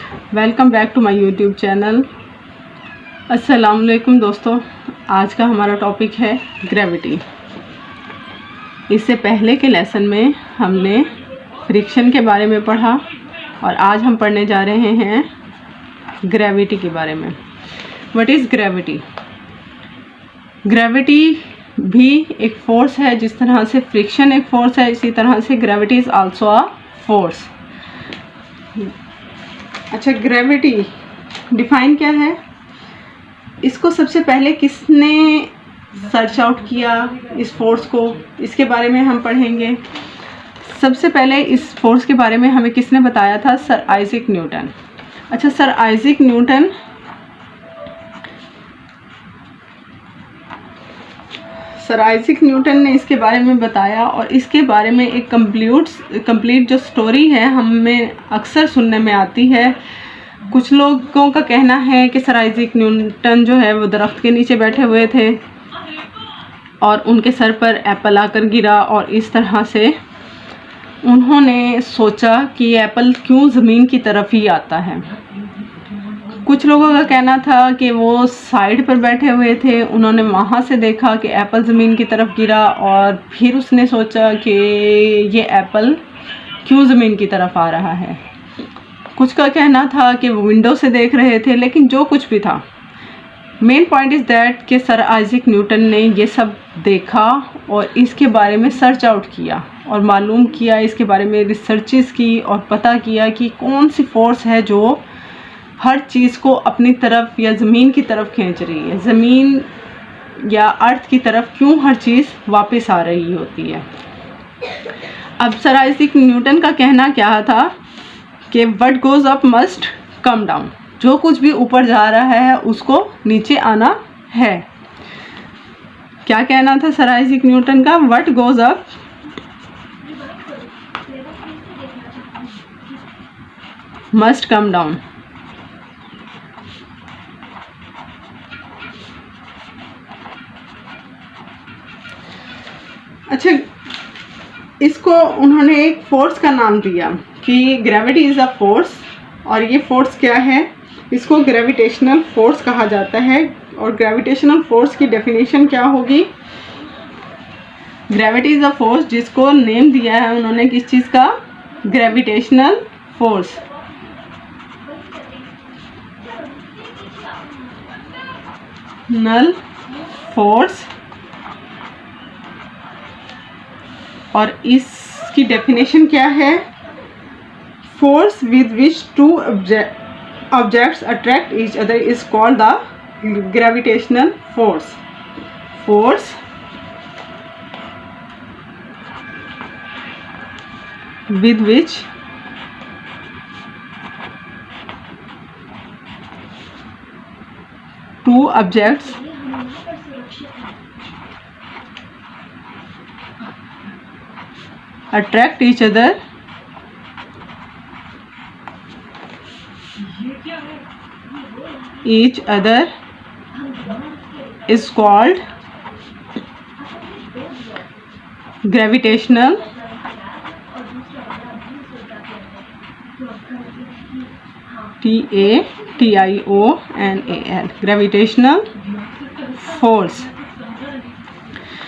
Welcome back to my YouTube channel. अस्सलाम वालेकुम दोस्तों, आज का हमारा टॉपिक है ग्रेविटी। इससे पहले के लेसन में हमने फ्रिक्शन के बारे में पढ़ा और आज हम पढ़ने जा रहे हैं ग्रेविटी के बारे में। What is gravity? ग्रेविटी भी एक फोर्स है, जिस तरह से फ्रिक्शन एक फोर्स है, इसी तरह से gravity is also a force. अच्छा, ग्रेविटी डिफाइन क्या है? इसको सबसे पहले किसने सर्च आउट किया इस फोर्स को, इसके बारे में हम पढ़ेंगे। सबसे पहले इस फोर्स के बारे में हमें किसने बताया था? Sir Isaac Newton. अच्छा, सर आइजैक न्यूटन ने इसके बारे में बताया और इसके बारे में एक कंप्लीट जो स्टोरी है हमें अक्सर सुनने में आती है। कुछ लोगों का कहना है कि सर आइजैक न्यूटन जो है वो दरख्त के नीचे बैठे हुए थे और उनके सर पर एप्पल आकर गिरा और इस तरह से उन्होंने सोचा कि एप्पल क्यों ज़मीन की तरफ ही आता है। कुछ लोगों का कहना था कि वो साइड पर बैठे हुए थे, उन्होंने वहाँ से देखा कि एप्पल ज़मीन की तरफ गिरा और फिर उसने सोचा कि ये एप्पल क्यों ज़मीन की तरफ आ रहा है। कुछ का कहना था कि वो विंडो से देख रहे थे। लेकिन जो कुछ भी था, मेन पॉइंट इज़ दैट कि सर आइजैक न्यूटन ने ये सब देखा और इसके बारे में सर्च आउट किया और मालूम किया, इसके बारे में रिसर्चेस की और पता किया कि कौन सी फोर्स है जो हर चीज़ को अपनी तरफ या ज़मीन की तरफ खींच रही है। ज़मीन या अर्थ की तरफ क्यों हर चीज़ वापस आ रही होती है। अब सर आइजैक न्यूटन का कहना क्या था कि what goes up must come down. जो कुछ भी ऊपर जा रहा है उसको नीचे आना है। क्या कहना था सर आइजैक न्यूटन का? What goes up must come down. अच्छा, इसको उन्होंने एक फोर्स का नाम दिया कि ग्रेविटी इज़ अ फोर्स। और ये फोर्स क्या है? इसको ग्रेविटेशनल फोर्स कहा जाता है। और ग्रेविटेशनल फोर्स की डेफिनेशन क्या होगी? ग्रेविटी इज़ अ फोर्स, जिसको नेम दिया है उन्होंने किस चीज़ का? Gravitational force. Null force. और इसकी डेफिनेशन क्या है? Force with which two objects attract each other is called the gravitational force. Force with which two objects attract each other is called gravitational TATIONAL gravitational force।